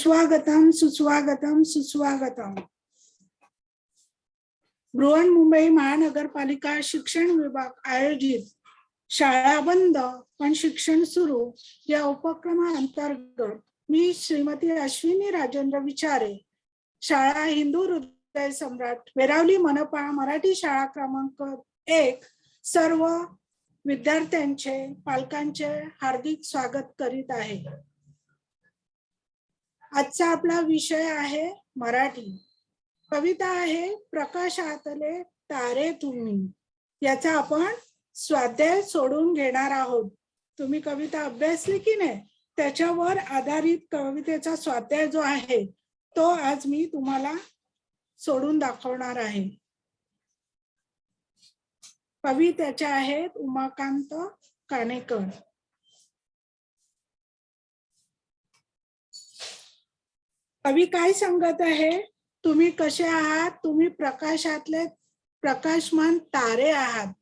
सुस्वागतम सुस्वागतम सुस्वागतम. बृहन्मुंबई महानगरपालिका शिक्षण विभाग आयोजित शाळा बंद पण शिक्षण सुरू या उपक्रमाअंतर्गत मी श्रीमती अश्विनी राजेंद्र विचारे, शाळा हिंदू हृदय सम्राट वेरावली मनपा मराठी शाळा क्रमांक 1 सर्व विद्यार्थ्यांचे पालकांचे हार्दिक स्वागत करीत आहे. आजचा आपला विषय आहे मराठी. कविता आहे प्रकाशातले तारे तुम्ही. याचा आपण स्वाध्याय सोडून घेणार आहोत. तुम्ही कविता अभ्यासली की नाही, त्याच्यावर आधारित कवितेचा स्वाध्याय जो आहे तो आज मी तुम्हाला सोडून दाखवणार आहे. कवी त्याचे आहेत उमाकांत कानेकर. कवी काय सांगत आहे? तुम्ही कसे आहात? तुम्ही प्रकाशातले प्रकाशमान तारे आहात.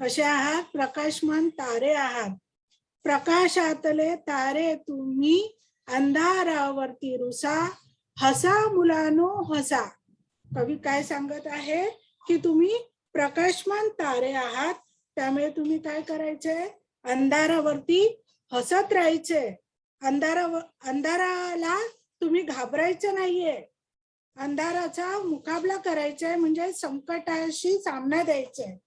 कसे आहात? प्रकाशमान तारे आहात. प्रकाशातले तारे तुम्ही, अंधारावरती रुसा, हसा मुलानो हसा. कवी काय सांगत आहे की तुम्ही प्रकाशमान तारे आहात, त्यामुळे तुम्ही काय करायचे? अंधारावरती हसत राहायचे. अंधाराला तुम्ही घाबरायचं नाहीये. अंधाराचा मुकाबला करायचा आहे, म्हणजे संकटाशी सामना द्यायचा आहे.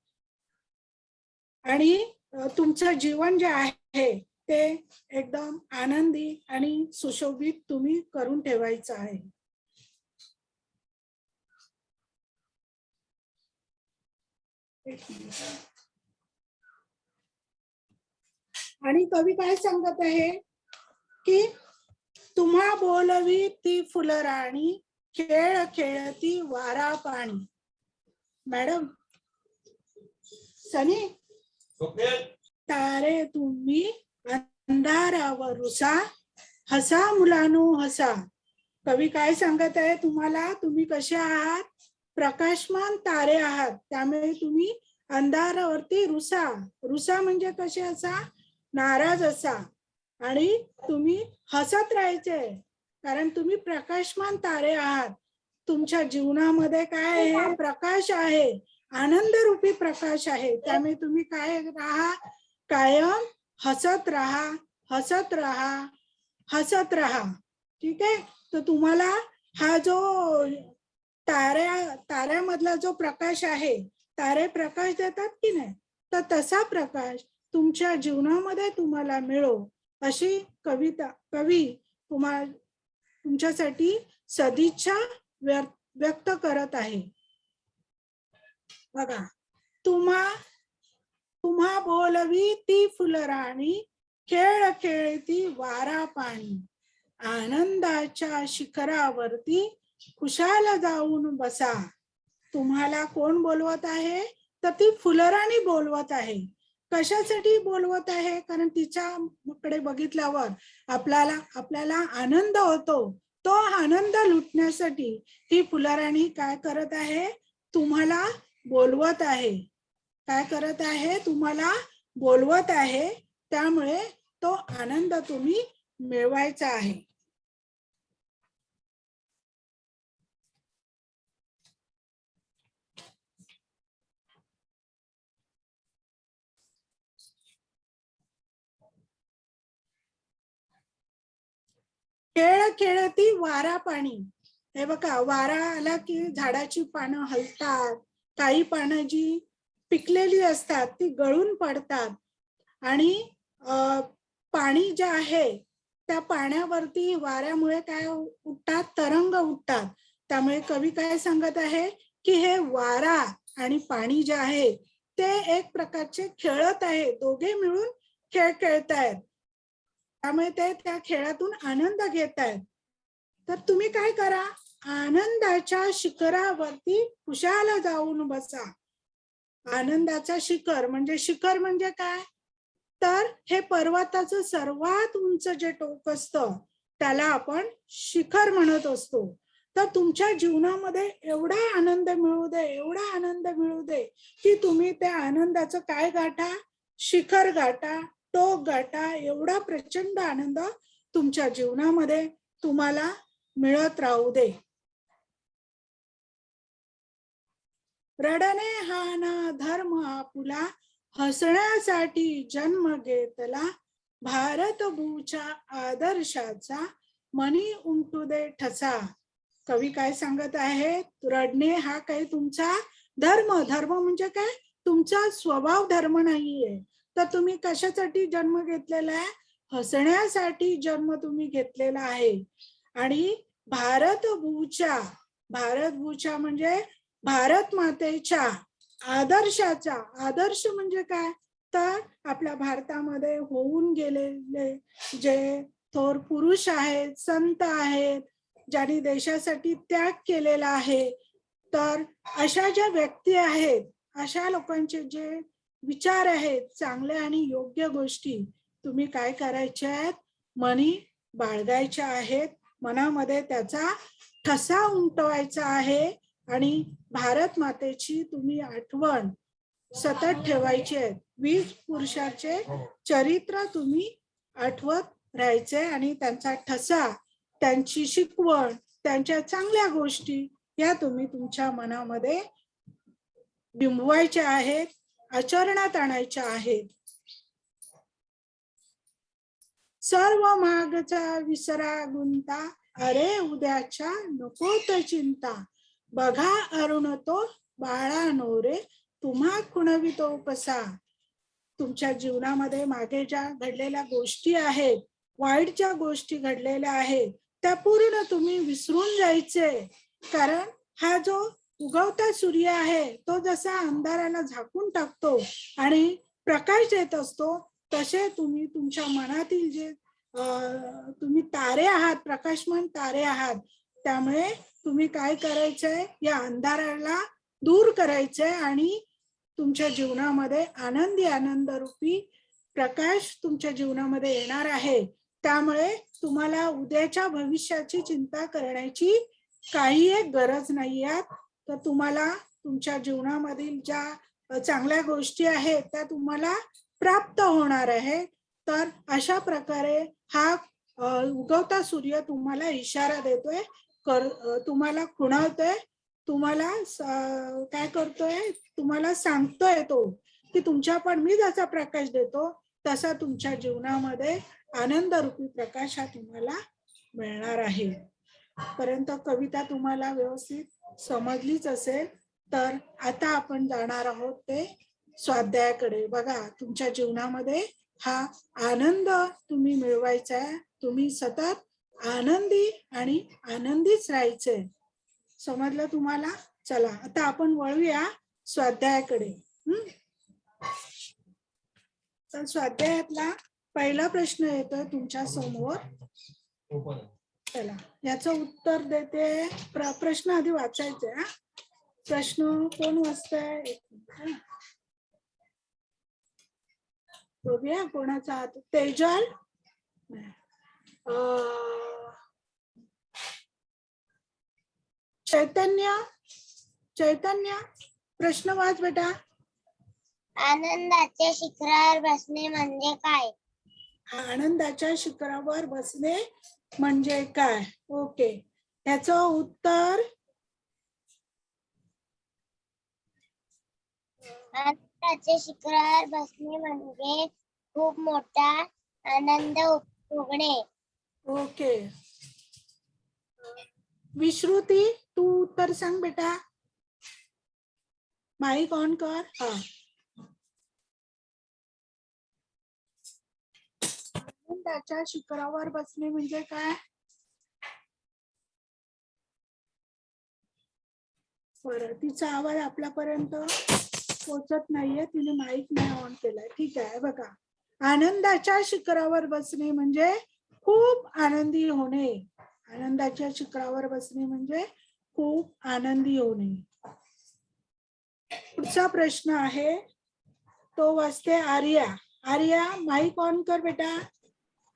आणि तुमचं जीवन जे आहे ते एकदम आनंदी आणि सुशोभित तुम्ही करून ठेवायचं आहे. आणि कवी काय सांगत आहे की तुम्हा बोलवी ती फुलराणी, खेळ खेळती वारा पाणी. मॅडम सनी, तारे तुम्ही, अंधारावर रुसा, हसा मुलानो हसा. कवी काय सांगत आहे तुम्हाला? तुम्ही कसे आहात? प्रकाशमान तारे आहात, त्यामुळे तुम्ही अंधारावरती रुसा. रुसा म्हणजे कसे असा? नाराज असा. आणि तुम्ही हसत राहायचे, कारण तुम्ही प्रकाशमान तारे आहात. तुमच्या जीवनामध्ये काय आहे? प्रकाश आहे, आनंद रूपी प्रकाश आहे. त्यामुळे तुम्ही काय राहा? कायम हसत राहा, हसत राहा, हसत राहा. ठीक आहे. तर तुम्हाला हा जो ताऱ्यामधला जो प्रकाश आहे, तारे प्रकाश देतात की नाही, तर तसा प्रकाश तुमच्या जीवनामध्ये तुम्हाला मिळो अशी कवी तुमच्यासाठी सदिच्छा व्यक्त करत आहे. बघा, तुम्हा बोलवी ती फुलराणी, खेळ खेळती वारा पाणी, आनंदाच्या शिखरावरती खुशाल जाऊन बसा. तुम्हाला कोण बोलवत आहे? तर ती फुलराणी बोलवत आहे. कशासाठी बोलवत आहे? कारण तिच्याकडे बघितल्यावर आपल्याला आनंद होतो. तो आनंद लुटण्यासाठी ती फुलराणी काय करत आहे? तुम्हाला बोलवत आहे. काय करत आहे? तुम्हाला बोलवत आहे. त्यामुळे तो आनंद तुम्ही मिळवायचा आहे. खेळ खेळती वारा पाणी. हे बघा, वारा आला की झाडाची पानं हलतात. काही पानं जी पिकलेली असतात ती गळून पडतात. आणि पाणी जे आहे त्या पाण्यावरती वाऱ्यामुळे काय उठतात? तरंग उठतात. त्यामुळे कवी काय सांगत आहे की हे वारा आणि पाणी जे आहे ते एक प्रकारचे खेळत आहे. दोघे मिळून खेळ खेळतायत. त्यामुळे ते त्या खेळातून आनंद घेत आहेत. तर तुम्ही काय करा? आनंदाच्या शिखरावरती खुशाल जाऊन बसा. आनंदाचा शिखर म्हणजे काय? तर हे पर्वताचं सर्वात उंच जे टोक असतं त्याला आपण शिखर म्हणत असतो. तर तुमच्या जीवनामध्ये एवढा आनंद मिळू दे, एवढा आनंद मिळू दे की तुम्ही त्या आनंदाचं काय गाठा? शिखर गाठा, टोक गाठा. एवढा प्रचंड आनंद तुमच्या जीवनामध्ये तुम्हाला मिळत राहू दे. रडणे हा ना धर्म आपुला, हसण्यासाठी जन्म घेतला, भारत भूच्या आदर्शाचा मनी उमटू दे ठसा. कवी काय सांगत आहेत? रडणे हा काही तुमचा धर्म, धर्म म्हणजे काय? तुमचा स्वभाव धर्म नाहीये. तर तुम्ही कशासाठी जन्म घेतलेला आहे? हसण्यासाठी जन्म तुम्ही घेतलेला आहे. आणि भारत भूच्या म्हणजे भारत मातेच्या आदर्शाचा, आदर्श म्हणजे काय? तर आपल्या भारतामध्ये होऊन गेलेले जे थोर पुरुष आहेत, संत आहेत, ज्यांनी देशासाठी त्याग केलेला आहे, तर अशा ज्या व्यक्ती आहेत, अशा लोकांचे जे विचार आहेत, चांगल्या आणि योग्य गोष्टी तुम्ही काय करायच्या आहेत? मनी बाळगायच्या आहेत, मनामध्ये त्याचा ठसा उमटवायचा आहे आणि भारत मातेची तुम्ही आठवण सतत ठेवायची आहे. 20 पुरुषाचे चरित्र तुम्ही आठवत राहायचे आणि त्यांचा ठसा, त्यांची शिकवण, त्यांच्या चांगल्या गोष्टी या तुम्ही तुमच्या मनामध्ये बिंबवायच्या आहेत, आचरणात आणायच्या आहेत. सर्व मागचा विसरा गुंता, अरे उद्याच्या नकोत चिंता, बघा अरुण तो बाळा नोरे, तुम्हा खुणवितो कसा. तुमच्या जीवनामध्ये मागे ज्या घडलेल्या गोष्टी आहेत, वाईट ज्या गोष्टी घडलेल्या आहेत, त्या पूर्ण तुम्ही विसरून जायचे. कारण हा जो उगवता सूर्य आहे, तो जसा अंधाराला झाकून टाकतो आणि प्रकाश देत असतो, तसे तुम्ही तुमच्या मनातील जे तुम्ही तारे आहात, प्रकाशमान तारे आहात. त्यामुळे तुम्ही काय करायचंय? या अंधाराला दूर करायचंय आणि तुमच्या जीवनामध्ये आनंद रूपी प्रकाश तुमच्या जीवनामध्ये येणार आहे. त्यामुळे तुम्हाला उद्याच्या भविष्याची चिंता करण्याची काही एक गरज नाही आहे. तर तुम्हाला तुमच्या जीवनामधील ज्या चांगल्या गोष्टी आहेत त्या तुम्हाला प्राप्त होणार आहे. तर अशा प्रकारे हा उगवता सूर्य तुम्हाला इशारा देतोय, तुम्हाला खुणवतोय, तुम्हाला काय करतोय? तुम्हाला सांगतोय तो की तुमच्या पण मी जसा प्रकाश देतो तसा तुमच्या जीवनामध्ये आनंद रूपी प्रकाश हा तुम्हाला मिळणार आहे. पर्यंत कविता तुम्हाला व्यवस्थित समजलीच असेल. तर आता आपण जाणार आहोत ते स्वाध्यायाकडे. बघा, तुमच्या जीवनामध्ये हा आनंद तुम्ही मिळवायचा आहे. तुम्ही सतत आनंदी आणि आनंदीच राहायचंय. समजलं तुम्हाला? चला आता आपण वळूया स्वाध्यायाकडे. तर स्वाध्यायातला पहिला प्रश्न येतोय तुमच्या समोर. चला याचं उत्तर देते. प्रश्न आधी वाचायचे. प्रश्न कोण वाचतंय? बघूया कोणाचा हात. तेजल, चैतन्य, चैतन्य प्रश्न वाच बेटा. आनंदाच्या शिखरावर बसणे म्हणजे काय? आनंदाच्या शिखरावर बसणे म्हणजे काय? ओके, याचं उत्तर आनंदाच्या शिखरावर बसणे म्हणजे खूप मोठा आनंद उपभोगणे. ओके. विश्रुती, तू उत्तर सांग बेटा. माईक ऑन कर. हा, आनंदाच्या शिखरावर बसणे म्हणजे काय? बरं, तिचा आवाज आपल्यापर्यंत पोहोचत नाहीये, तिने माईक नाही ऑन केलाय. ठीक आहे. बघा, आनंदाच्या शिखरावर बसणे म्हणजे खूप आनंदी होणे. आनंदाच्या शिखरावर बसणे म्हणजे खूप आनंदी होणे. पुढचा प्रश्न आहे तो वाचते आर्या. आर्या, माईक ऑन कर बेटा.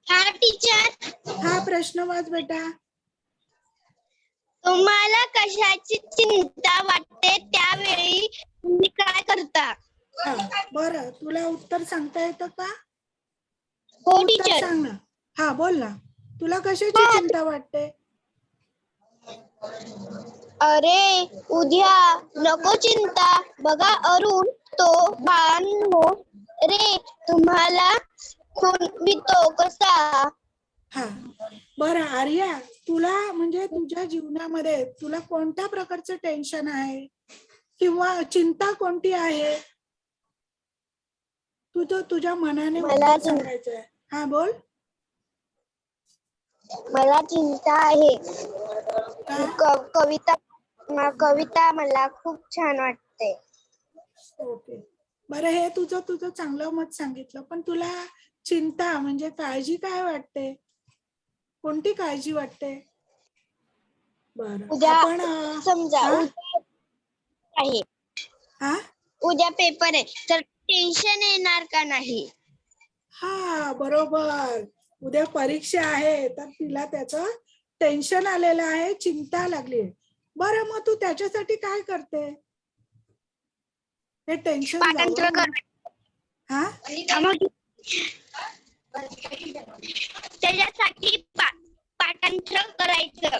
हा टीचर. हा प्रश्न वाच बेटा. तुम्हाला कशाची चिंता वाटते त्यावेळी तुम्ही काय करता? बरं, तुला उत्तर सांगता येतं का? हो उत्तर टीचर. सांग ना. हा, बोल ना. तुला कशाची चिंता वाटते? अरे उद्या नको चिंता. बघा अरुण, तो बाळांनो रे तुम्हाला खुणवितो कसा. हा, बरं आर्या, तुला म्हणजे तुझ्या जीवनामध्ये तुला कोणत्या प्रकारचं टेन्शन आहे किंवा चिंता कोणती आहे? तुझ्या मनाने मला उत्तर सांगायचंय. हा, बोल. मला चिंता आहे. का? कविता मला खूप छान वाटते. ओके, बरं, हे तुझं चांगलं मत सांगितलं, पण तुला चिंता म्हणजे काळजी काय वाटते? कोणती काळजी वाटते? बरं, उद्या आपण समजा हा? उद्या आहे, हा? उद्या पेपर आहे, तर टेन्शन येणार का नाही? हा, बरोबर. उद्या परीक्षा आहे तर तिला त्याचं टेन्शन आलेलं आहे, चिंता लागली. बरं, मग तू त्याच्यासाठी काय करते? हे टेन्शन पाठांतर जावं. हा, त्याच्यासाठी पाठांतर करायचं.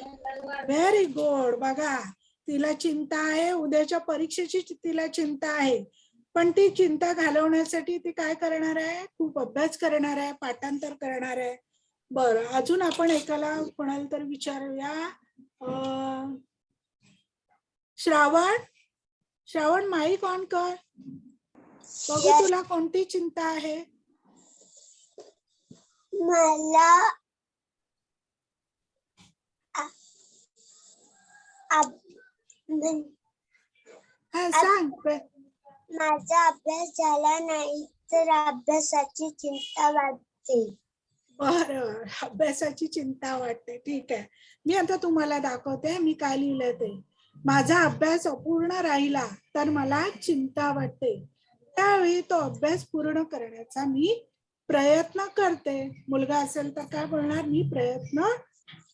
Very good. बघा, तिला चिंता आहे, उद्याच्या परीक्षेची तिला चिंता आहे, पण ती चिंता घालवण्यासाठी ती काय करणार आहे? खूप अभ्यास करणार आहे, पाठांतर करणार आहे. बरं, अजून आपण एकाला कोणाला तरी विचारूया. श्रावण, माईक ऑन कर. बघू, तुला कोणती चिंता आहे? मला हा, सांग. माझा अभ्यास झाला नाही तर अभ्यासाची चिंता वाटते. बरं, अभ्यासाची चिंता वाटते. ठीक आहे, मी आता तुम्हाला दाखवते मी काय लिहिलंय ते. माझा अभ्यास अपूर्ण राहिला तर मला चिंता वाटते, त्यावेळी तो अभ्यास पूर्ण करण्याचा मी प्रयत्न करते. मुलगा असेल तर काय बोलणार? मी प्रयत्न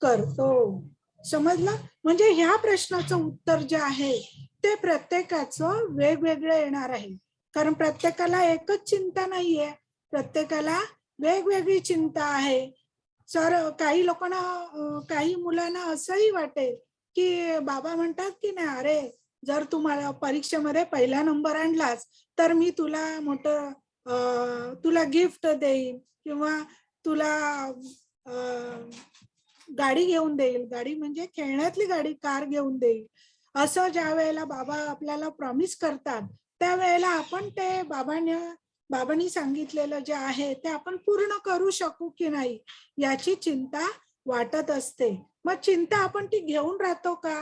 करतो. समजलं? म्हणजे ह्या प्रश्नाचं उत्तर जे आहे ते प्रत्येकाचं वेगवेगळं येणार आहे, कारण प्रत्येकाला एकच चिंता नाहीये, प्रत्येकाला वेगवेगळी चिंता आहे. सर, काही लोकांना, काही मुलांना असंही वाटेल की बाबा म्हणतात की नाही, अरे जर तुम्हाला परीक्षेमध्ये पहिला नंबर आणलास तर मी तुला मोठं तुला गिफ्ट देईन किंवा तुला गाडी घेऊन देईल. गाडी म्हणजे खेळण्यातली गाडी, कार घेऊन देईल. असं ज्या वेळेला बाबा आपल्याला प्रॉमिस करतात त्यावेळेला आपण ते बाबांनी सांगितलेलं जे आहे ते आपण पूर्ण करू शकू की नाही याची चिंता वाटत असते. मग चिंता आपण ती घेऊन राहतो का?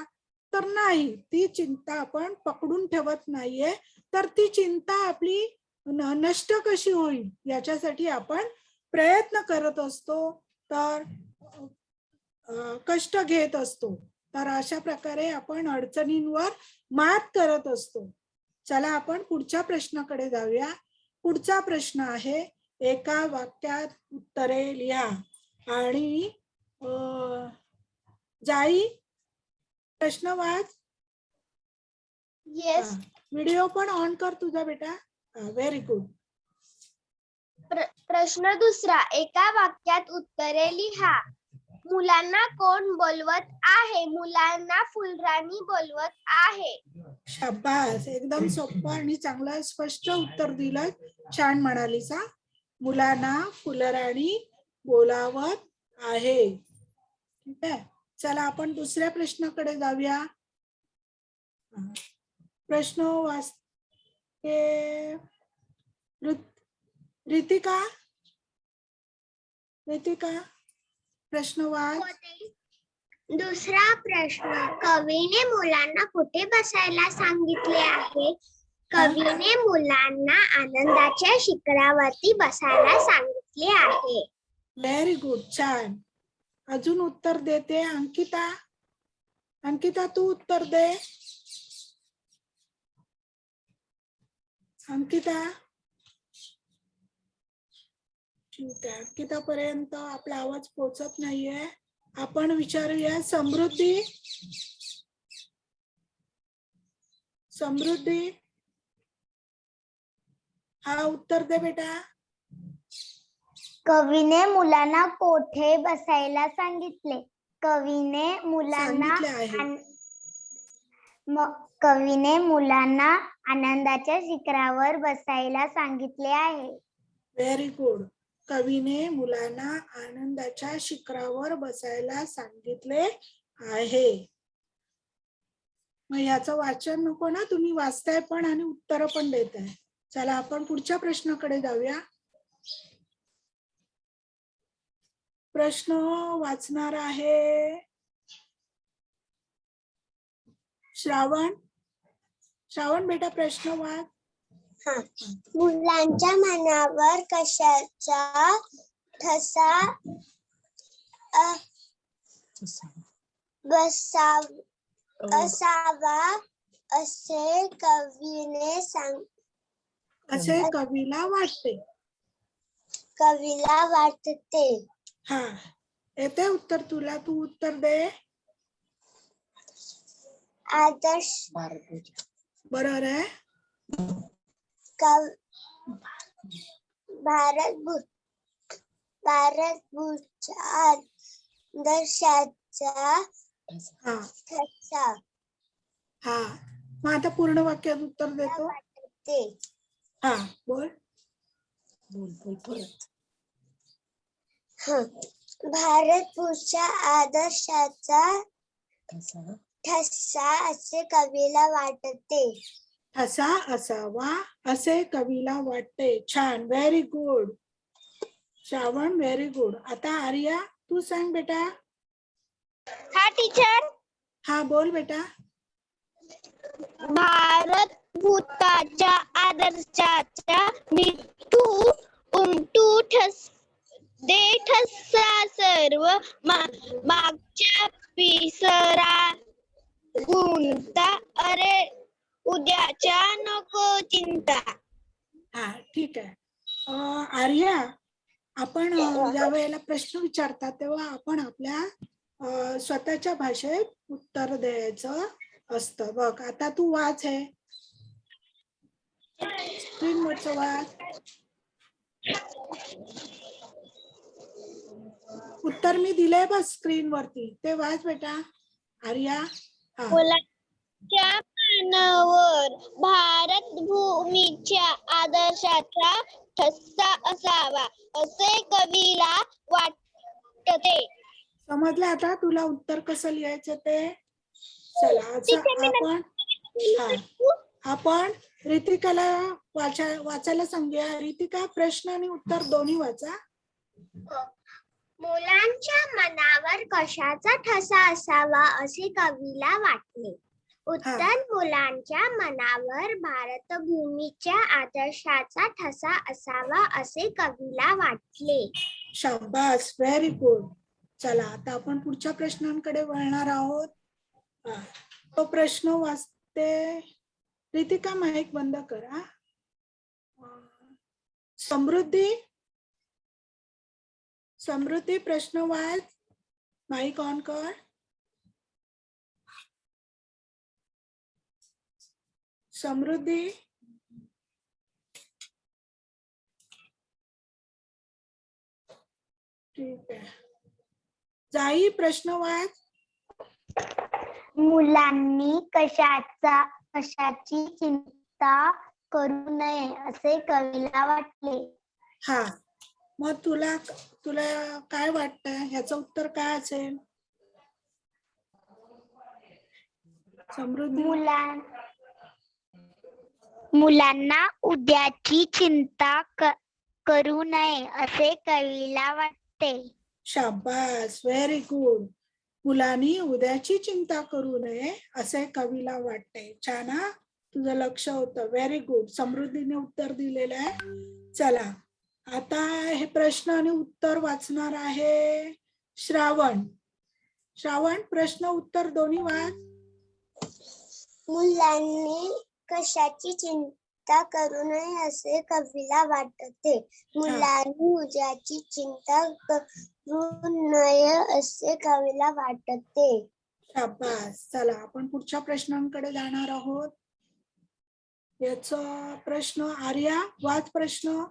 तर नाही, ती चिंता आपण पकडून ठेवत नाहीये. तर ती चिंता आपली नष्ट कशी होईल याच्यासाठी आपण प्रयत्न करत असतो, तर कष्ट घेत असतो. तर अशा प्रकारे आपण अडचणींवर मात करत असतो. चला आपण पुढच्या प्रश्नाकडे जाऊया. पुढचा प्रश्न आहे, एका वाक्यात उत्तरे लिहा. आणि जाई, प्रश्न वाच. येस. व्हिडिओ पण ऑन कर तुझा बेटा. Very good. प्रश्न दुसरा, एका वाक्यात उत्तरे लिहा. मुलांना कोण बोलवत आहे? मुलांना फुलराणी बोलवत आहे. शाबास, एकदम सोपं आणि चांगलं स्पष्ट उत्तर दिलं. छान म्हणालीस. मुलांना फुलराणी बोलावत आहे. ठीक आहे, चला आपण दुसऱ्या प्रश्नाकडे जाऊया. प्रश्न वाचते रितिका. प्रश्न वाच. दुसरा प्रश्न, कवीने मुलांना कुठे बसायला सांगितले आहे? कवीने मुलांना आनंदाच्या शिखरावरती बसायला सांगितले आहे. व्हेरी गुड, छान. अजून उत्तर देते अंकिता. तू उत्तर दे. अंकिता. ठीक आहे, अंकिता पर्यंत आपला आवाज पोहोचत नाहीये. आपण विचारूया समृद्धी. हा, उत्तर दे बेटा. कवीने मुलांना कोठे बसायला सांगितले. कवीने मुलांना सांगितले आहे. कवीने मुलांना आनंदाच्या शिखरावर बसायला सांगितले आहे. Very good. कवीने मुलांना आनंदाच्या शिखरावर बसायला सांगितले आहे. मग याचं वाचन नको ना, तुम्ही वाचताय पण आणि उत्तर पण देताय. चला आपण पुढच्या प्रश्नाकडे जाऊया. प्रश्न वाचणार आहे श्रावण. श्रावण बेटा प्रश्न वाच. मुलांच्या मनावर कशाचा ठसा असावा असे कवीला वाटते. कवीला वाटते. हा, येते उत्तर तुला, तू उत्तर दे. आदर्श बरोबर आहे. भारतभूषच्या आदर्शाचा ठसा. हा, मग आता पूर्ण वाक्यात उत्तर देतो. हा बोल. भारतभूषच्या आदर्शाचा ठसा असे कवीला वाटते. ठसा असावा असे कवीला वाटते. छान, very good Shravan, very good. आता आर्या तू सांग बेटा. हा टीचर. हा बोल बेटा. भारतभूताच्या आदर्शाचा मिठू उमटू दे ठसा सर्व मागच्या पिसरा गुंता अरे उद्याच्या नको चिंता. हा ठीक आहे. आर्या, आपण ज्या वेळेला प्रश्न विचारतात तेव्हा आपण आपल्या स्वतःच्या भाषेत उत्तर द्यायचं असतं. बघ आता तू वाच, आहे स्क्रीनवरचं वाच. उत्तर मी दिलंय बस स्क्रीनवरती, ते वाच बेटा. आर्या. मुलांच्या मनावर भारत भूमीच्या आदर्शाचा ठसा असावा असे कवीला वाटते. समजलं आता तुला उत्तर कसं लिहायचं ते. चला आपण रितिकाला वाचायला सांगूया. रितिका प्रश्न आणि उत्तर दोन्ही वाचा. मुलांच्या मनावर कशाचा ठसा असावा असे कवीला वाटले. उत्तर मुलांच्या मनावर भारतभूमीच्या आदर्शाचा ठसा असावा असे कवीला वाटले. शाबास, व्हेरी गुड. चला आता आपण पुढच्या प्रश्नांकडे वळणार आहोत. तो प्रश्न वाचते रितिका, माईक बंद करा. समृद्धी प्रश्न वाच, माईक ऑन कर. समृद्धी. ठीक आहे. जाई प्रश्न वाच. मुलांनी कशाची चिंता करू नये असे कवीला वाटले. हा, मग तुला काय वाटतंय, ह्याचं उत्तर काय असेल? समृद्धी. मुलांना उद्याची चिंता करू नये असे कवीला वाटते. शाबास, व्हेरी गुड. मुलांनी उद्याची चिंता करू नये असे कवीला वाटते. छान, हा तुझं लक्ष होतं. Very good. समृद्धीने उत्तर दिलेलं आहे. चला आता हे प्रश्न आणि उत्तर वाचणार आहे श्रावण. श्रावण प्रश्न उत्तर दोन्ही वाच. मुलांनी कशाची चिंता करू नये असे कवीला वाटते. मुलांनी उद्याची चिंता करू नये असे कवीला वाटते. शाबास. चला आपण पुढच्या प्रश्नांकडे जाणार आहोत. याचा प्रश्न आर्या वाच प्रश्न.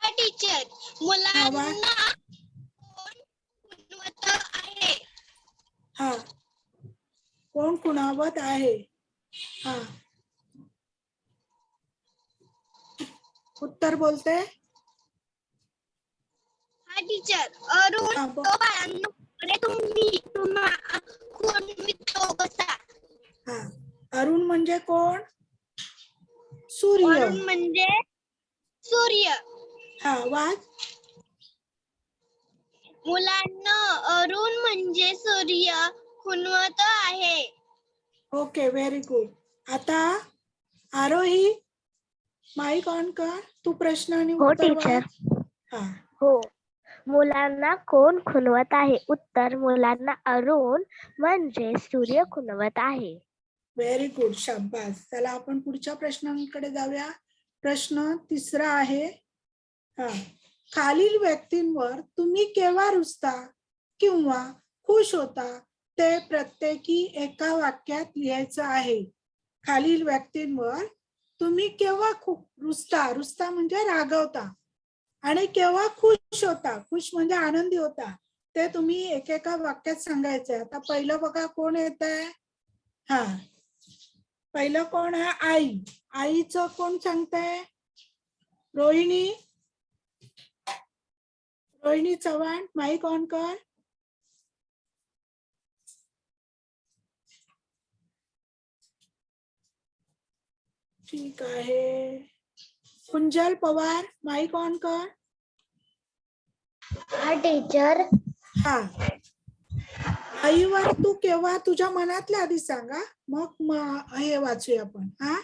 टीचर मुलांना कोण खुणवत आहे? हा, कोण खुणावत आहे? हा, उत्तर बोलते. हा टीचर, अरुण हा, तो बाळांनो, अरे तुम्ही खुणवितो कसा? हा, अरुण म्हणजे कोण? सूर्य. अरुण म्हणजे सूर्य. हा, वाच. मुलांना अरुण म्हणजे सूर्य खुणवत आहे. Okay, very good. आता आरोही, माईक ऑन कर. तू प्रश्न आणि हो उत्तर टीचर. वाच. हा, हो. मुलांना कोण खुणवत आहे? उत्तर, मुलांना अरुण म्हणजे सूर्य खुणवत आहे. व्हेरी गुड, शाबास. चला आपण पुढच्या प्रश्नांकडे जाऊया. प्रश्न तिसरा आहे. हा, खालील व्यक्तींवर तुम्ही केव्हा रुसता किंवा खुश होता ते प्रत्येकी एका वाक्यात लिहायचं आहे. खालील व्यक्तींवर तुम्ही केव्हा रुसता म्हणजे रागवता, आणि केव्हा खुश होता, खुश म्हणजे आनंदी होता, ते तुम्ही एकेका वाक्यात सांगायचंय. आता पहिलं बघा कोण येत आहे. हा, पहिलं कोण आहे? आई. आईचं कोण सांगताय? रोहिणी. रोहिणी चव्हाण, माईक ऑन कर. ठीक आहे. कुंजल पवार, माईक ऑन कर. हा टीचर. हा, आईवर तू केव्हा तुझ्या मनातल्या आधी सांगा, मग हे वाचूया आपण. हा,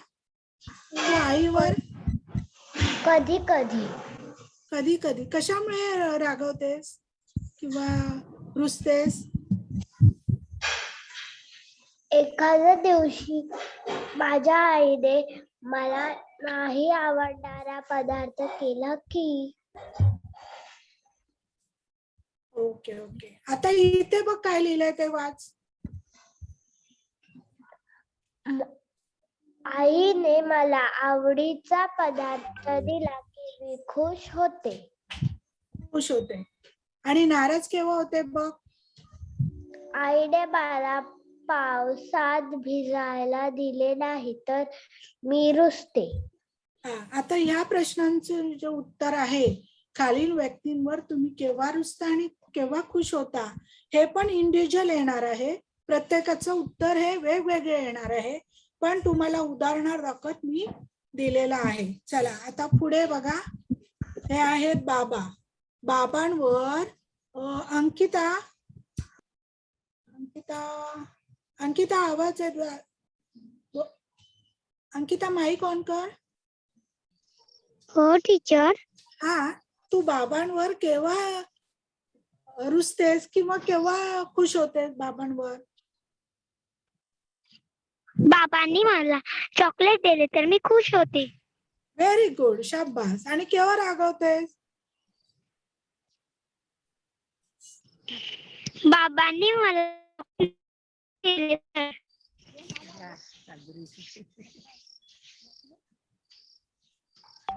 तू आईवर कधी कधी. कधी कधी कशामुळे रागवतेस किंवा रुसतेस? एखाद्या दिवशी माझ्या आईने मला नाही आवडणारा पदार्थ केला की. Okay okay. आता इथे बघ काय लिहिलंय ते वाच. आईने मला आवडीचा पदार्थ दिला की मी खुश होते. खुश होते. आणि नाराज केव्हा होते बघ. आईने मला पावसात भिजायला दिले नाही तर मी रुसते. हा, आता ह्या प्रश्नांचं जे उत्तर आहे, खालील व्यक्तींवर तुम्ही केव्हा रुसता आणि केव्हा खुश होता, हे पण इंडिव्हिज्युअल येणार आहे. प्रत्येकाचं उत्तर हे वेगवेगळे येणार आहे, पण तुम्हाला उदाहरणादाखत मी दिलेलं आहे. चला आता पुढे बघा. हे आहेत बाबा. बाबांवर अंकिता अंकिता अंकिता आवाज आहे. अंकिता माईक ऑन कर. हो टीचर. हा, तू बाबांवर केव्हा रुसतेस किंवा केव्हा खुश होतेस बाबांवर? बाबांनी मला चॉकलेट दिले तर मी खुश होते. व्हेरी गुड, शाबास. आणि केव्हा रागवतेस? बाबांनी मला दिले तर.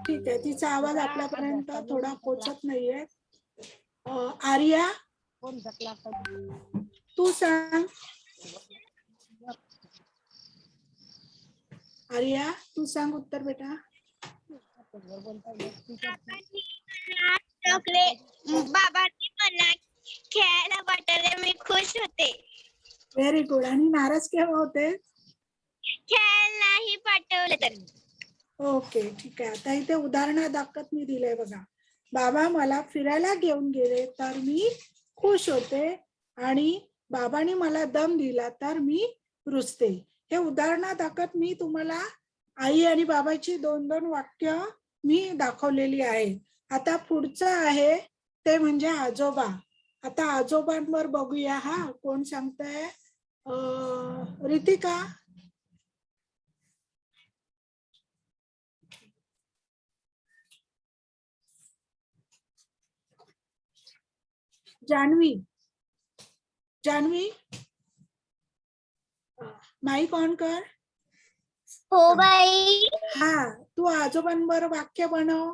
ठीक आहे, तिचा आवाज आपल्यापर्यंत थोडा पोहोचत नाहीये. आर्या, तू सांग. आर्या, तू सांग उत्तर बेटा. बाबांनी मला खेळायला पाठवले मी खुश होते. Very good. आणि नाराज केव्हा होते? खेळायला नाही पाठवले तर. ओके, ठीक आहे. आता इथे उदाहरणादाखत मी दिलंय बघा. बाबा मला फिरायला घेऊन गेले तर मी खुश होते, आणि बाबांनी मला दम दिला तर मी रुसते. हे उदाहरणादाखत मी तुम्हाला आई आणि बाबाची 2-2 वाक्य मी दाखवलेली आहे. आता पुढचं आहे ते म्हणजे आजोबा. आता आजोबांवर बघूया. हा, कोण सांगताय? रितिका. जानवी. जानवी, माईक ऑन कर. हो बाई. हा, तू आजोबांवर वाक्य बनव.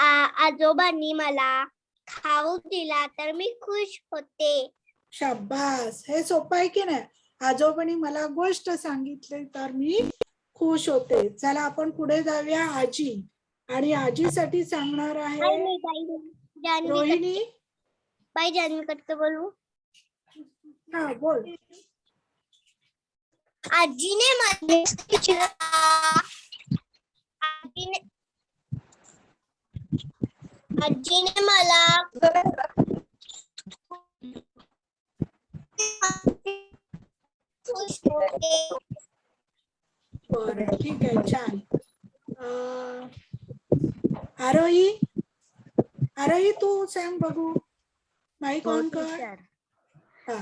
आजोबांनी मला खाऊ दिला तर मी खुश होते. शाब्बास, हे सोपं आहे की नाही? आजोबांनी मला गोष्ट सांगितली तर मी खुश होते. चला आपण पुढे जाऊया. आजी, आणि आजीसाठी सांगणार आहे रोहिणी. बाई जानवी करते बोलू. हा बोल. आजीने मला आजीने मला खुश होते. बरं, ठीक आहे, छान. आरोही, आरोही तू सांग बघू. माईक ऑन कर. हा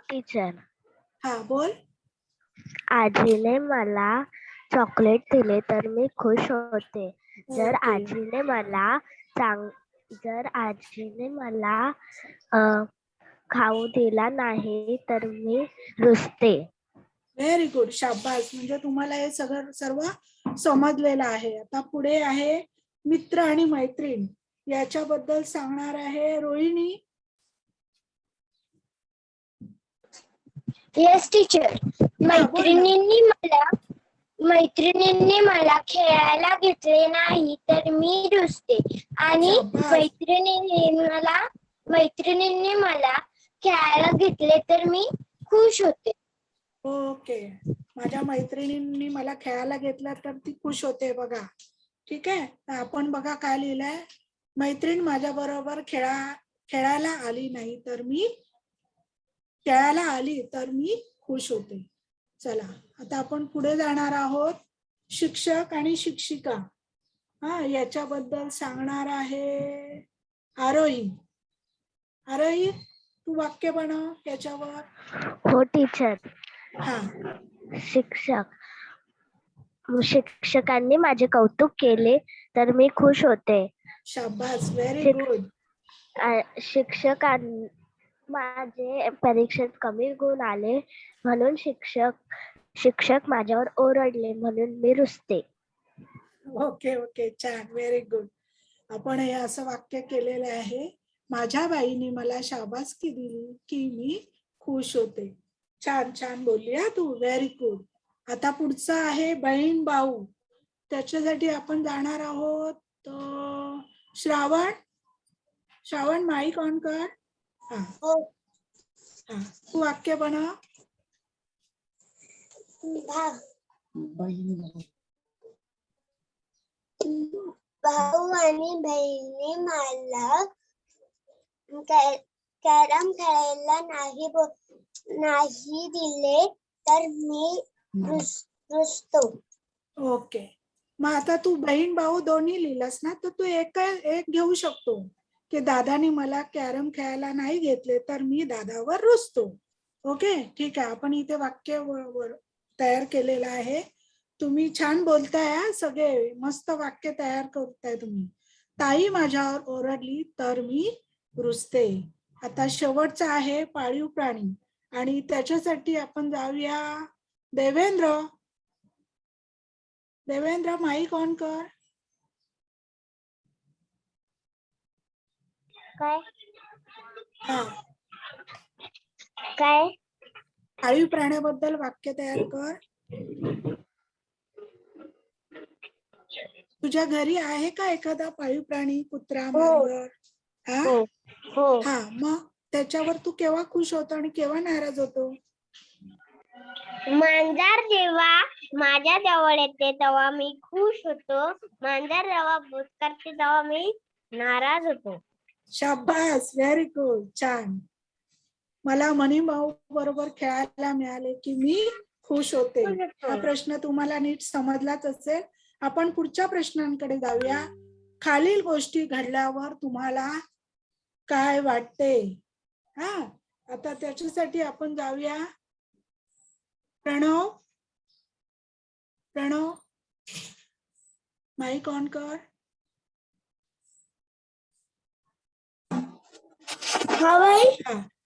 टीचर, हा बोल. आजीने मला चॉकलेट दिले तर मी खुश होते. जर ओके. आजीने मला खाऊ दिला नाही तर मी रुसते. व्हेरी गुड, शाबास. म्हणजे तुम्हाला हे सर्व समजलेलं आहे. आता पुढे आहे मित्र आणि मैत्रीण, याच्याबद्दल सांगणार आहे रोहिणी. Yes teacher. मैत्रिणींनी मला खेळायला घेतले नाही तर मी रुसते. आणि मैत्रिणींनी मला खेळायला घेतले तर मी खुश होते. ओके, माझ्या मैत्रिणींनी मला खेळायला घेतलं तर ती खुश होते. बघा, ठीक आहे. आपण बघा काय लिहिलंय. मैत्रीण माझ्या बरोबर खेळायला आली नाही तर मी खुश होते. चला आता आपण पुढे जाणार आहोत. शिक्षक आणि शिक्षिका, याच्याबद्दल सांगणार आहे आरोही. आरोही, तू वाक्य बनव याच्यावर. हो टीचर. हा. शिक्षकांनी माझे कौतुक केले तर मी खुश होते. शाबास, व्हेरी गुड. माझे परीक्षेत कमी गुण आले म्हणून शिक्षक माझ्यावर ओरडले म्हणून मी रुसते. ओके ओके, छान, व्हेरी गुड. आपण हे असं वाक्य केलेलं आहे. माझ्या बाईने मला शाबासकी दिली की मी खुश होते. छान छान बोलली हा तू, व्हेरी गुड. आता पुढचं आहे बहीण भाऊ. त्याच्यासाठी आपण जाणार आहोत श्रावण. श्रावण, माईक ऑन कर. हा हा, तू वाक्य बनव. भाऊ आणि बहिणी मला कॅरम खेळायला नाही दिले तर मी रुसतो. ओके, मग आता तू बहीण भाऊ दोन्ही लिहिलंस ना, तर तू एक घेऊ शकतो की दादानी मला कॅरम खेळायला नाही घेतले तर मी दादावर रुसतो. ओके, ठीक आहे. आपण इथे वाक्य तयार केलेलं आहे. तुम्ही छान बोलताय, सगळे मस्त वाक्य तयार करताय तुम्ही. ताई माझ्यावर ओरडली तर मी रुसते. आता शेवटचा आहे पाळीव प्राणी, आणि त्याच्यासाठी आपण जाऊया देवेंद्र. देवेंद्र, माईक ऑन कर. काय पाळीव प्राण्याबद्दल वाक्य तयार कर. तुझ्या घरी आहे का एखादा पाळीव प्राणी, कुत्रा, मांजर? हा, मग त्याच्यावर तू केव्हा खुश होतो आणि केव्हा नाराज होतो? मांजर जेव्हा माझ्या जवळ येते तेव्हा मी खुश होतो. मांजर जेव्हा भूत करते तेव्हा मी नाराज होतो. शाबास, व्हेरी गुड, छान. मला मनी भाऊ बरोबर खेळायला मिळाले की मी खुश होते. हा प्रश्न तुम्हाला नीट समजलाच असेल. आपण पुढच्या प्रश्नांकडे जाऊया. खालील गोष्टी घडल्यावर तुम्हाला काय वाटते? आता त्याच्यासाठी आपण जाऊया प्रणव. प्रणव, माईक ऑन कर.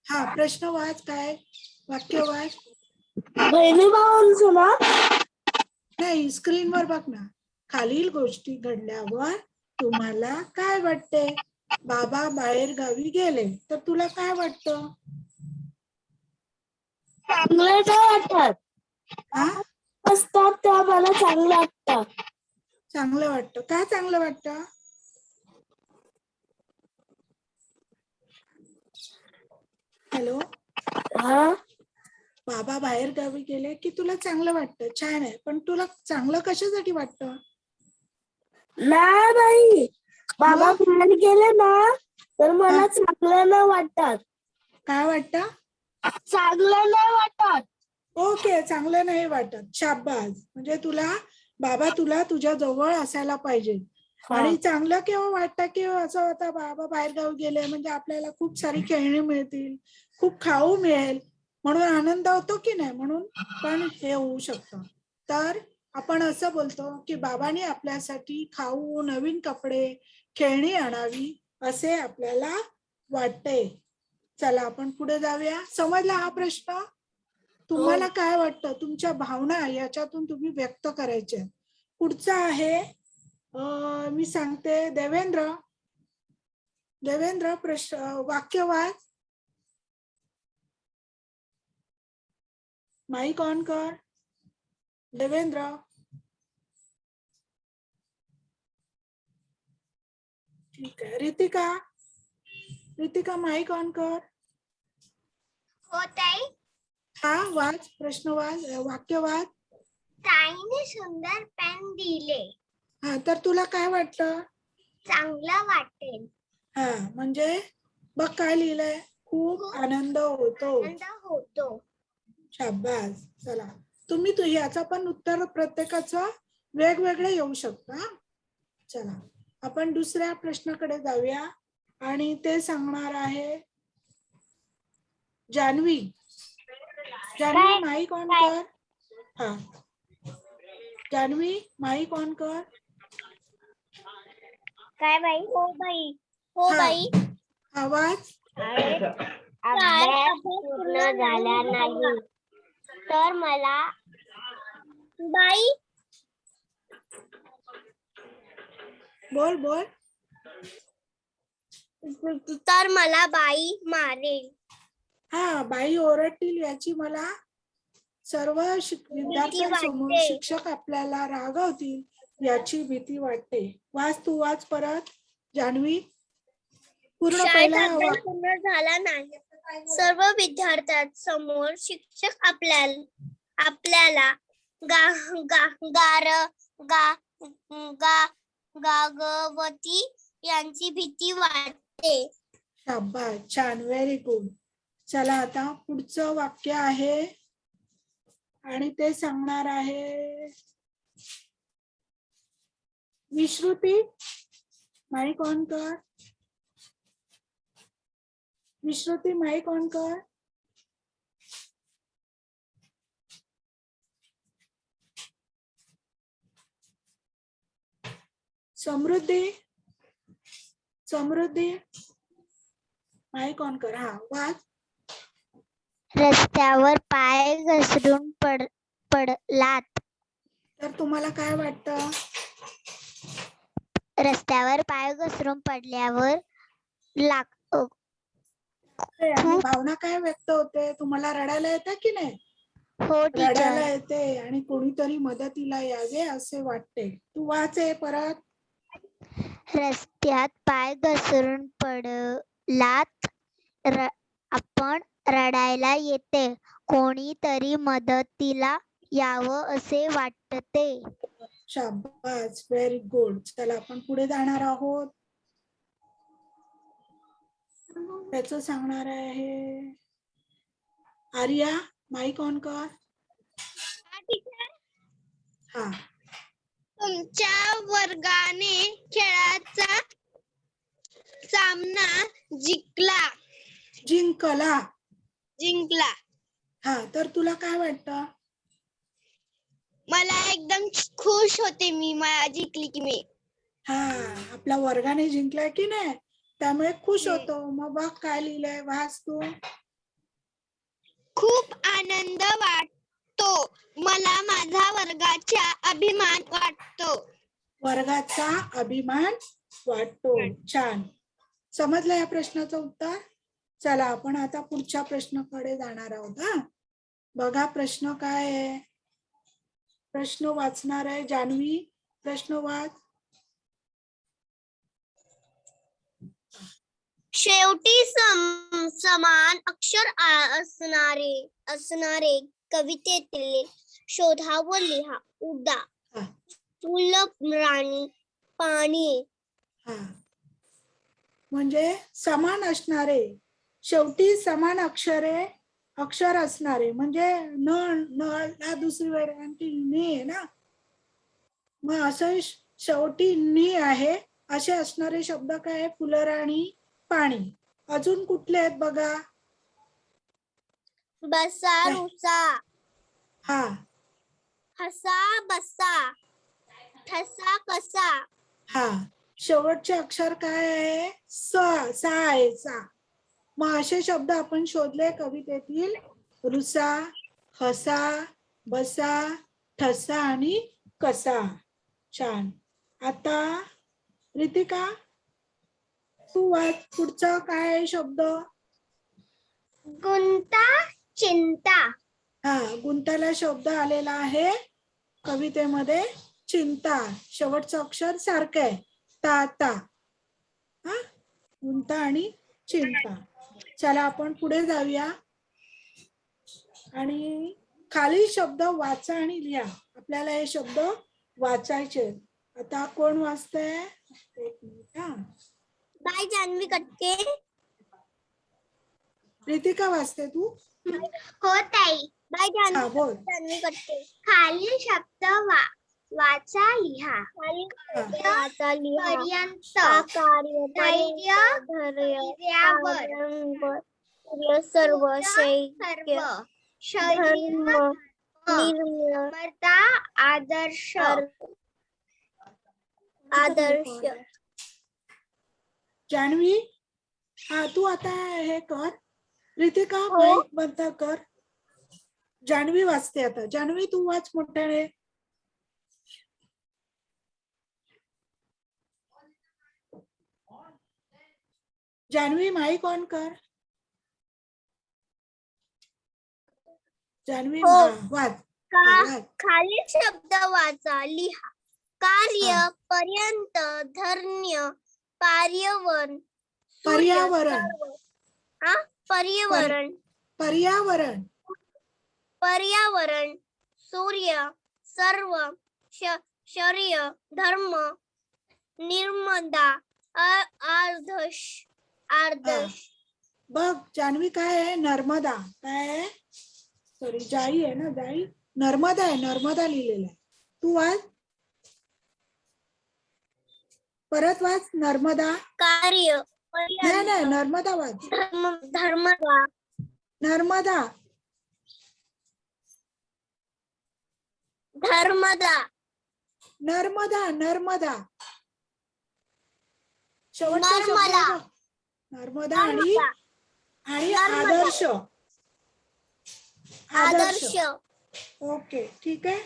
हा, प्रश्न वाच. काय वाक्य वाच. बहिणी भावांचं ना नाही, स्क्रीनवर बघ ना. खालील गोष्टी घडल्यावर तुम्हाला काय वाटते? बाबा बाहेर गावी गेले तर तुला काय वाटतं? चांगलं नाही वाटत. हा, असतात त्या मला चांगलं वाटतं. चांगलं वाटतं. काय चांगलं वाटतं? हॅलो, हा, बाबा बाहेर गावी गेले की तुला चांगलं वाटतं. छान आहे. पण तुला चांगलं कशासाठी वाटतं? नाही बाबा मग? बाहेर गेले ना तर मला चांगलं नाही वाटत. काय वाटतं? चांगलं नाही वाटत. ओके, चांगलं नाही वाटत. शाबास. म्हणजे बाबा तुला तुझ्या जवळ असायला पाहिजे. आणि चांगलं केव्हा वाटतं की असं होतं बाबा बाहेर गावी गेले म्हणजे आपल्याला खूप सारी खेळणी मिळतील, खूप खाऊ मिळेल, म्हणून आनंद होतो की नाही? म्हणून पण हे होऊ शकतं. तर आपण असं बोलतो की बाबांनी आपल्यासाठी खाऊ, नवीन कपडे, खेळणी आणावी असे आपल्याला वाटते. चला आपण पुढे जाऊया. समजला हा प्रश्न? तुम्हाला काय वाटतं? तुमच्या भावना याच्यातून तुम्ही व्यक्त करायच्या. पुढचा आहे मी सांगते. देवेंद्र वाक्य वाच. माईक ऑन कर. देवेंद्र. ठीक आहे. रितिका माईक ऑन कर. हो ताई. हा, वाच. प्रश्न वाच. वाक्य वाच. ताईने सुंदर पेन दिले. हा, तर तुला काय वाटतं? चांगलं वाटेल. हा, म्हणजे बघ काय लिहिलंय. खूप आनंद होतो. आनंद होतो. शाबास. चला, तुम्ही याचं पण उत्तर प्रत्येकाचं वेगवेगळे येऊ शकतं. हा, चला आपण दुसऱ्या प्रश्नाकडे जाऊया आणि ते सांगणार आहे जान्हवी. माईक ऑन कर. हा, जान्हवी माईक ऑन कर. काय बाई? हो बाई. हो हा. बाई. आवाज. अभ्यास पूर्ण झाला नाही तर मला बाई बोल. तर मला बाई मारेल. हा, बाई ओरडतील याची मला सर्व विद्यार्थ्यांसमोर वाटते. शिक्षक आपल्याला रागवतील याची भीती वाटते. तू वाच परत जान्हवी. पूर्ण शाळेचा पहिला अभ्यास पूर्ण झाला नाही. सर्व विद्यार्थ्यांसमोर शिक्षक आपल्याला गागवती यांची भीती वाटते. शाबास. छान. Very good. चला आता पुढचं वाक्य आहे आणि ते सांगणार आहे विश्रुती. माईक ऑन कर. विश्रुती माईक ऑन कर. समृद्धी माईक ऑन कर. हा, वाच. रस्त्यावर पाय घसरून पडलात. तर तुम्हाला काय वाटतं? रस्त्यावर पाय घसरून पडल्यावर आणि भावना काय व्यक्त होते? तुम्हाला रडायला येतं की नाही? हो रडायला टीचर. येते आणि कोणीतरी मदतीला यावे असे वाटते. तू वाचे परत. रस्त्यात पाय घसरून पडलात. आपण रडायला येते. कोणीतरी मदतीला यावं असे वाटते. शाबास. Very good. चला आपण पुढे जाणार आहोत. त्याच सांगणार आहे आर्या. माईक ऑन कर. हा. तुमच्या वर्गाने खेळाचा सामना जिंकला. हा, तर तुला काय वाटतं? मला एकदम खुश होते मी जिंकली की मी. हा, आपल्या वर्गाने जिंकलाय की नाही त्यामुळे खुश होतो. मग बघ काय लिहिलंय. वाच तू. खूप आनंद वाटतो. मला माझा वर्गाचा अभिमान वाटतो. वर्गाचा अभिमान वाटतो. छान. समजलं या प्रश्नाचं उत्तर? चला आपण आता पुढच्या प्रश्नाकडे जाणार आहोत. हा, बघा प्रश्न काय आहे. प्रश्न वाचणार आहे जान्हवी. प्रश्न वाच. शेवटी समान अक्षर असणारे कवितेतील शोधावर लिहा. उदा. हा. सुलभ राणी पाणी. हा, म्हणजे समान असणारे, शेवटी समान अक्षर असणारे, म्हणजे न दुसरी वेळ नि आहे ना, मग असं शेवटी नि आहे असे असणारे शब्द काय? फुलराणी, पाणी. अजून कुठले आहेत बघा? बसा रुसा. हा. हसा बसा. ठसा कसा. हा, शेवटचे अक्षर काय आहे? सा आहे. सा. मग असे शब्द आपण शोधले कवितेतील. रुसा, हसा, बसा, ठसा आणि कसा. छान. आता रितिका तू वाच. पुढचा काय आहे शब्द? गुंता चिंता. हा, गुंताला शब्द आलेला आहे कवितेमध्ये चिंता. शेवटचं अक्षर सारखं आहे. ता ता. हा, गुंता आणि चिंता. चला आपण पुढे जाऊया आणि खाली शब्द वाचा आणि लिहा. आपल्याला हे शब्द वाचायचे. आता कोण वाचतंय? एक मिनिट. हा, बाय जान्हवी कटके. रितिका वाचते तू? हो ताई. बाय हा, बोल. जान्हवी कटके. खालील शब्द वाचा लिहा. वाचा लिहा. पर्यंत. धैर्य सर्व शैर्य धर्म निर्मलता आदर्श. जान्हवी, हा तू आता हे कर. रितिका हो. माईक बंद कर. जान्हवी वाचते आता. जान्हवी तू वाच मोठ्याने. जान्हवी माईक ऑन कर. जान्हवी, हो. हा, वाच. वाच. खालील शब्द वाचा लिहा. कार्य, हा. पर्यंत, धर्य, पर्यावरण, पर्यावरण. हा, पर्यावरण, पर्यावरण. पर्यावरण, सूर्य, सर्व, शौर्य, धर्म, निर्मदा, आदर्श. बघ जान्हवी काय आहे? नर्मदा. काय आहे? सॉरी, जाई आहे ना. जाई नर्मदा आहे. नर्मदा लिहिलेला आहे. तू वाच. परत वाच. नर्मदा. कार्य, नाही, नर्मदा वाच. धर्मदा, नर्मदा. धर्मदा, नर्मदा. नर्मदा. शेवटचा शब्द आहे बघ. नर्मदा आणि आदर्श. आदर्श. ओके, ठीक आहे.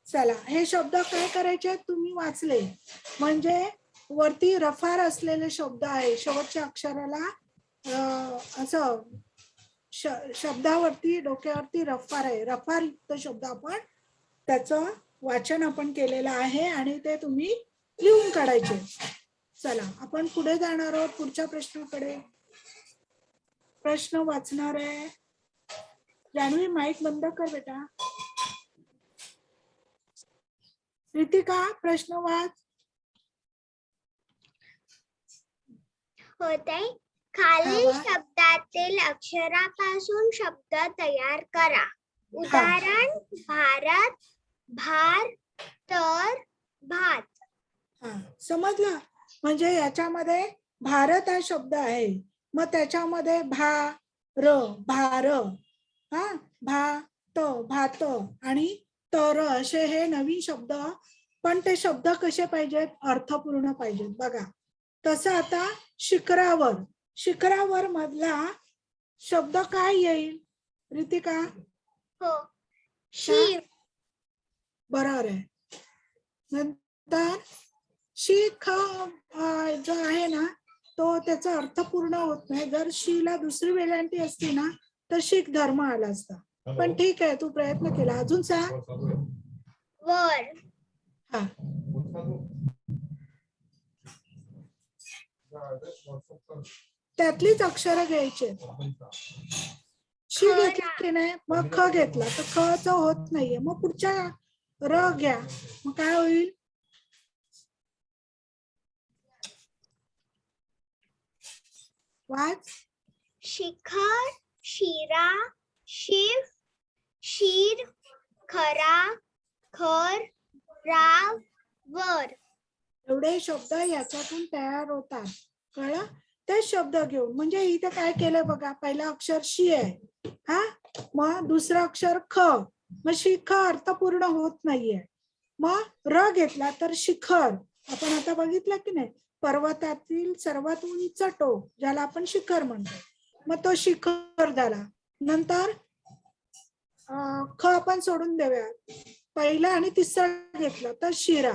चला, हे शब्द काय करायचे? तुम्ही वाचले म्हणजे वरती रफार असलेले शब्द आहे. शेवटच्या अक्षराला असं शब्दावरती डोक्यावरती रफार आहे. रफार युक्त शब्द आपण त्याचं वाचन आपण केलेलं आहे आणि ते तुम्ही लिहून काढायचे. चला आपण पुढे जाणार आहोत पुढच्या प्रश्नाकडे. प्रश्न वाचणार आहे जान्हवी. माईक बंद कर बेटा. रितिका प्रश्न वाच. होते. खालील शब्दातील अक्षरापासून शब्द तयार करा. उदाहरण भारत, भार, तर, भात. हा, समजलं? म्हणजे याच्यामध्ये भारत हा शब्द आहे. मग त्याच्यामध्ये भार, हा, भात, भात आणि तर असे हे नवीन शब्द. पण ते शब्द कसे पाहिजेत? अर्थपूर्ण पाहिजेत. बघा तसं आता शिखरावर. शिखरावर मधला शब्द काय येईल रितिका? हो, शिव. बरोबर आहे. नंतर शी ख जो आहे ना तो त्याचा अर्थ पूर्ण होत नाही. जर शीला दुसरी वेलांटी असती ना तर शीख धर्म आला असता. पण ठीक आहे, तू प्रयत्न केला. अजून सांग. वर. हा, त्यातलीच अक्षर घ्यायचे. शी घेतली की नाही, मग ख घेतला तर ख च होत नाहीये. मग पुढच्या र घ्या, मग काय होईल? वाच. शिखर, शिरा, शिव, शीर, खरा, खर, राव, वर. एवढे शब्द याच्यातून तयार होतात. कळलं? तेच शब्द घेऊन, म्हणजे इथे काय केलंय बघा, पहिला अक्षर शी आहे, हा, मग दुसरं अक्षर ख, मग शिख अर्थ पूर्ण होत नाहीये. मग र घेतला तर शिखर. आपण आता बघितलं की नाही, पर्वतातील सर्वात उंच टोक ज्याला आपण शिखर म्हणतो, मग तो शिखर झाला. नंतर ख आपण सोडून देऊया. पहिला आणि तिसरा घेतला तर शिरा,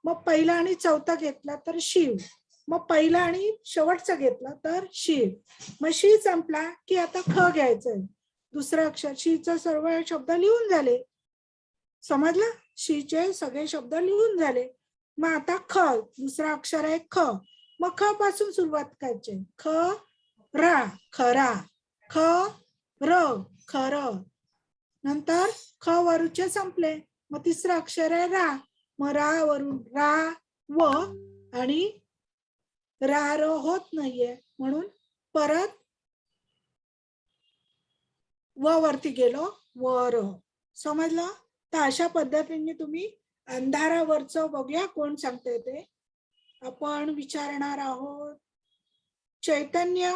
मग पहिला आणि चौथा घेतला तर शिव, मग पहिला आणि शेवटचा घेतला तर शिव. मग शी संपला की आता ख घ्यायचंय. दुसरं अक्षर शीचे सर्व शब्द लिहून झाले. समजलं? शीचे सगळे शब्द लिहून झाले. मग आता ख, दुसरा अक्षर आहे ख, मग ख पासून सुरुवात करायची. ख रा, खरा, ख र, खर. नंतर ख वरूचे संपले, मग तिसरं अक्षर आहे रा, मग रा वरून रा व, आणि रा र होत नाहीये म्हणून परत व वरती गेलो, वर. समजलं? तर अशा पद्धतीने तुम्ही अंधारावरचं बघूया कोण सांगते ते. आपण विचारणार आहोत चैतन्य.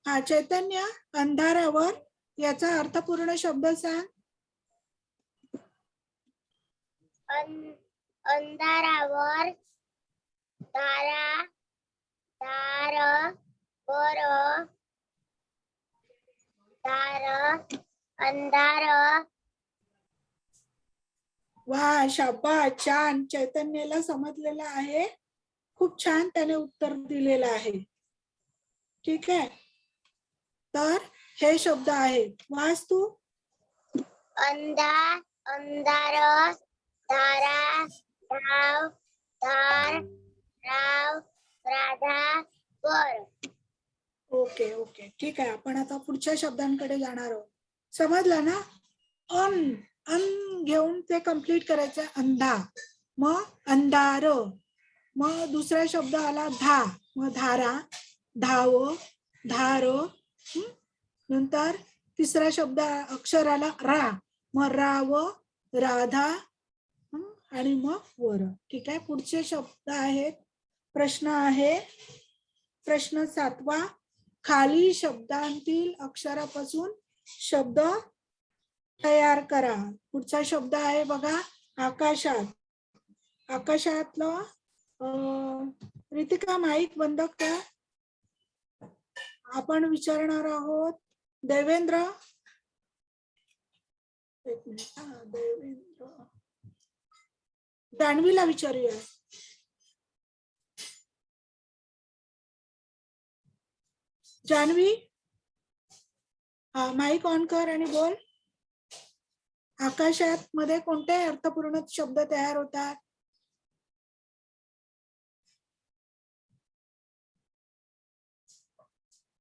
हा, चैतन्य, अंधारावर याचा अर्थपूर्ण शब्द सांग. अंधारावर, तारा, तार, वर, तार, अंधार. वा, शाबास, छान. चैतन्याला समजलेलं आहे. खूप छान त्याने उत्तर दिलेलं आहे. ठीक आहे, तर हे शब्द आहेत. वाच तू. अंधार, अंधार, तारा, धाव, धार, राव, राधा, वर. ओके ओके, ठीक आहे. आपण आता पुढच्या शब्दांकडे जाणार आहोत. समजलं ना? अन अन घेऊन ते कम्प्लीट करायचं. अंधा, मग अंधार, मग दुसरा शब्द आला धा, मग धारा, धाव, धार. नंतर तिसरा शब्द अक्षर आला रा, मग राव, राधा, आणि मग वर. ठीक आहे, पुढचे शब्द आहेत. प्रश्न आहे प्रश्न 7वा. खाली शब्दांतील अक्षरापासून शब्द तयार करा. पुढचा शब्द आहे बघा, आकाशात. आकाशातलं रितिका माईक बंद कर. आपण विचारणार आहोत देवेंद्र. एक मिनिट, देवेंद्र. जान्हवीला विचारूया. जान्हवी, माईक ऑन कर आणि बोल. आकाशात मध्ये कोणते अर्थपूर्ण शब्द तयार होतात?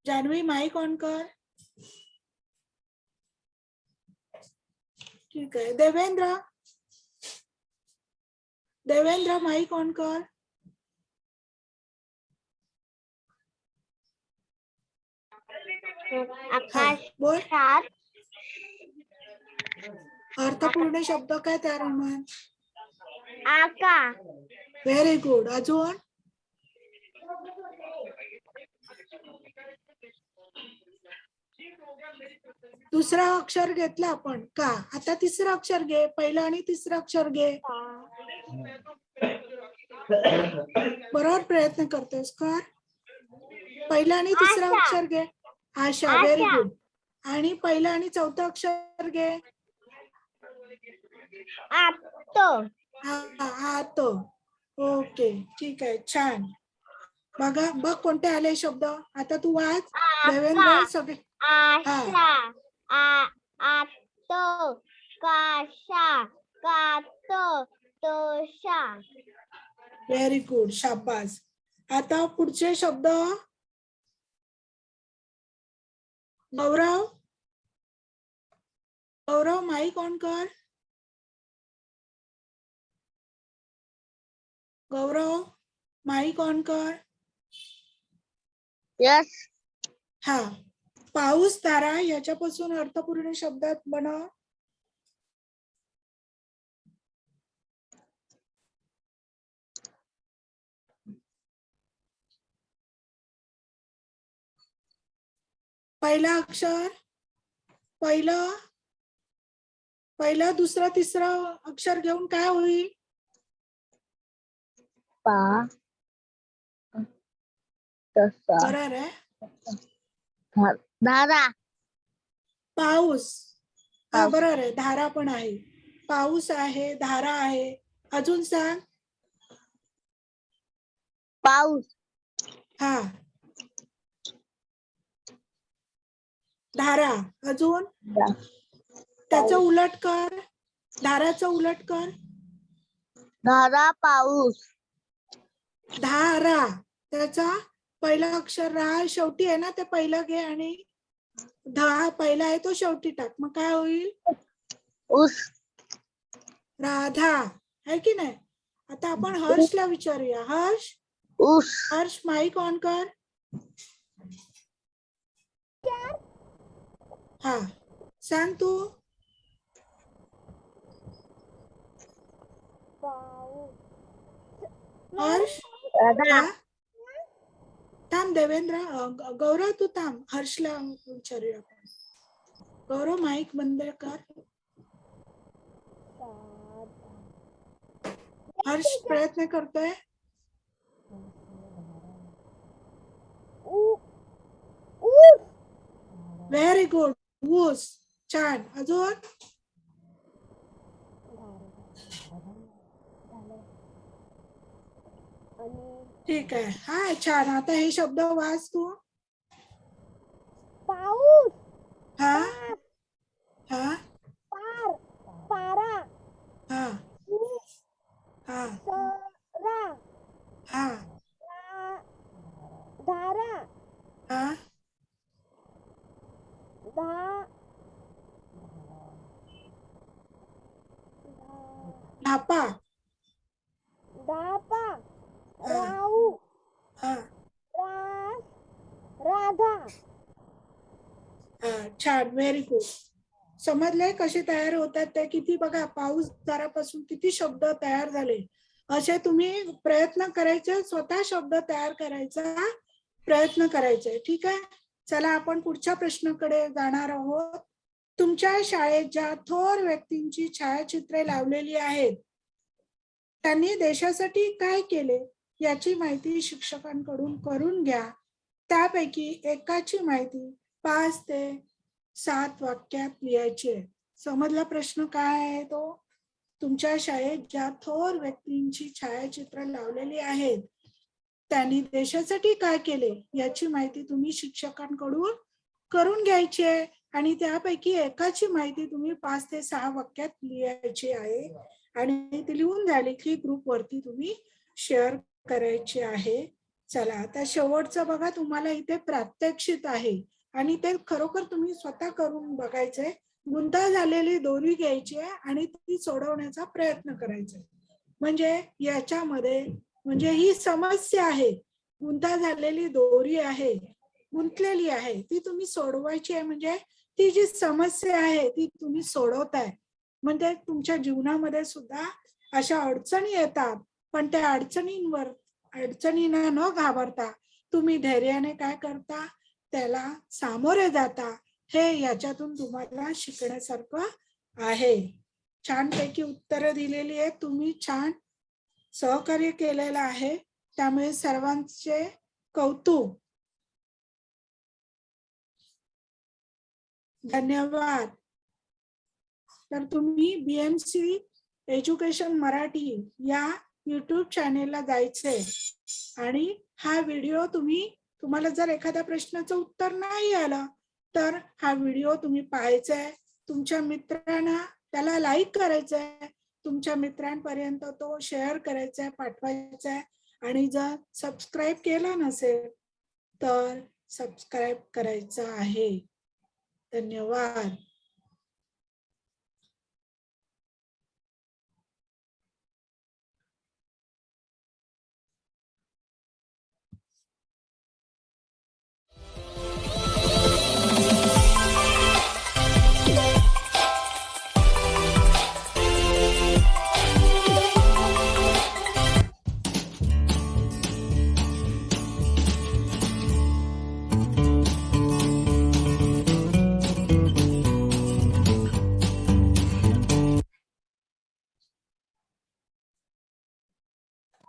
जान्हवी, माईक ऑन कर. ठीक आहे. देवेंद्र, देवेंद्र माईक ऑन कर. बोल. अर्थपूर्ण शब्द काय तयार होणार? आकाश. Very good. अजून? दुसरा अक्षर घेतला आपण का, आता तिसरं अक्षर घे. पहिलं आणि तिसरं अक्षर घे. बरोबर प्रयत्न करतोस कर. पहिलं आणि तिसरं अक्षर घे. आशा, व्हेरी गुड. आणि पहिलं आणि चौथं अक्षर घे. हात. ओके, ठीक आहे, छान. बघा, बघ कोणते आले शब्द. आता तू वाच देवेंद्र सगळे. आशा, आत, काशा, कात, तोशा. व्हेरी गुड, शाबास. आता पुढचे शब्द. गौरव, गौरव माईक ऑन कर. गौरव माईक ऑन कर. यस. हा, पाऊस तारा याच्यापासून अर्थपूर्ण शब्दात बनव. पहिला अक्षर, पहिलं दुसरं तिसरं अक्षर घेऊन काय होईल? बरोबर आहे. धारा. पाऊस. हा, बरोबर आहे. धारा पण आहे. पाऊस आहे, धारा आहे. अजून सांग. पाऊस. हा, धारा. अजून त्याचं उलट कर. धाराचं उलट कर. धारा, पाऊस. धारा. त्याचा पहिला अक्षर रा शेवटी आहे ना, ते पहिलं घे आणि धा पहिला आहे तो शेवटी टाक. मग काय होईल? ऊस. राधा. आहे की नाही? आता आपण हर्षला विचारूया. हर्ष, ऊस. हर्ष माईक ऑन कर. हा, सांग तू. हर्ष. हा? थांब देवेंद्र. गौरव तू थांब, हर्षला विचारूया आपण. गौरव माईक बंद कर. हर्ष प्रयत्न करतोय. व्हेरी गुड, ऊस. छान. अजून ठीक आहे. हा, छान. आता हे शब्द वाच तू. पाऊस. हा हा पारा. हा हा सरा. हा धारा. हा धापा. धापा. हा राऊ. हा राधा. हा, छान. Very good. समजले कसे तयार होतात ते? किती बघा, पाऊस दारापासून किती शब्द तयार झाले. असे तुम्ही प्रयत्न करायचे, स्वतः शब्द तयार करायचा प्रयत्न करायचे. ठीक आहे. चला, आपण पुढच्या प्रश्नाकडे जाणार आहोत. तुमच्या शाळेत ज्या थोर व्यक्तींची छायाचित्रे लावलेली आहेत, त्यांनी देशासाठी काय केले याची माहिती शिक्षकांकडून करून घ्या. त्यापैकी एकाची माहिती 5 ते 7 वाक्यात लिहायची आहे. समजला प्रश्न काय आहे तो? तुमच्या शाळेत ज्या थोर व्यक्तींची छायाचित्र लावलेली आहेत, त्यांनी देशासाठी काय केले याची माहिती तुम्ही शिक्षकांकडून करून घ्यायची आहे आणि त्यापैकी एकाची माहिती तुम्ही 5 ते 6 वाक्यात लिहायची आहे आणि ती लिहून झाली की ग्रुप वरती तुम्ही शेअर करायची आहे. चला, आता शेवटचं बघा, तुम्हाला इथे प्रात्यक्षिक आहे आणि ते खरोखर तुम्ही स्वतः करून बघायचंय. गुंता झालेली दोरी घ्यायची आहे आणि ती सोडवण्याचा प्रयत्न करायचा. म्हणजे याच्यामध्ये म्हणजे ही समस्या आहे, गुंता झालेली दोरी आहे, गुंतलेली आहे, ती तुम्ही सोडवायची आहे. म्हणजे ती जी समस्या आहे ती तुम्ही सोडवताय. म्हणजे तुमच्या जीवनामध्ये सुद्धा अशा अडचणी येतात, पण त्या अडचणींना न घाबरता तुम्ही धैर्याने काय करता, त्याला सामोरे जाता. हे याच्यातून तुम्हाला शिकण्यासारखं आहे. छानपैकी उत्तरं दिलेली आहेत, तुम्ही छान सहकार्य केलेलं आहे, त्यामुळे सर्वांचे कौतुक. धन्यवाद. तर तुम्ही BMC एज्युकेशन मराठी या YouTube चॅनेलला जायचंय आणि हा व्हिडिओ तुम्हाला जर एखाद्या प्रश्नाचं उत्तर नाही आलं तर हा व्हिडिओ तुम्ही पाहायचा आहे, तुमच्या मित्रांना त्याला लाईक करायचंय, तुमच्या मित्रांपर्यंत तो शेअर करायचा आहे, पाठवायचा आहे आणि जर सबस्क्राईब केला नसेल तर सबस्क्राईब करायचं आहे. धन्यवाद.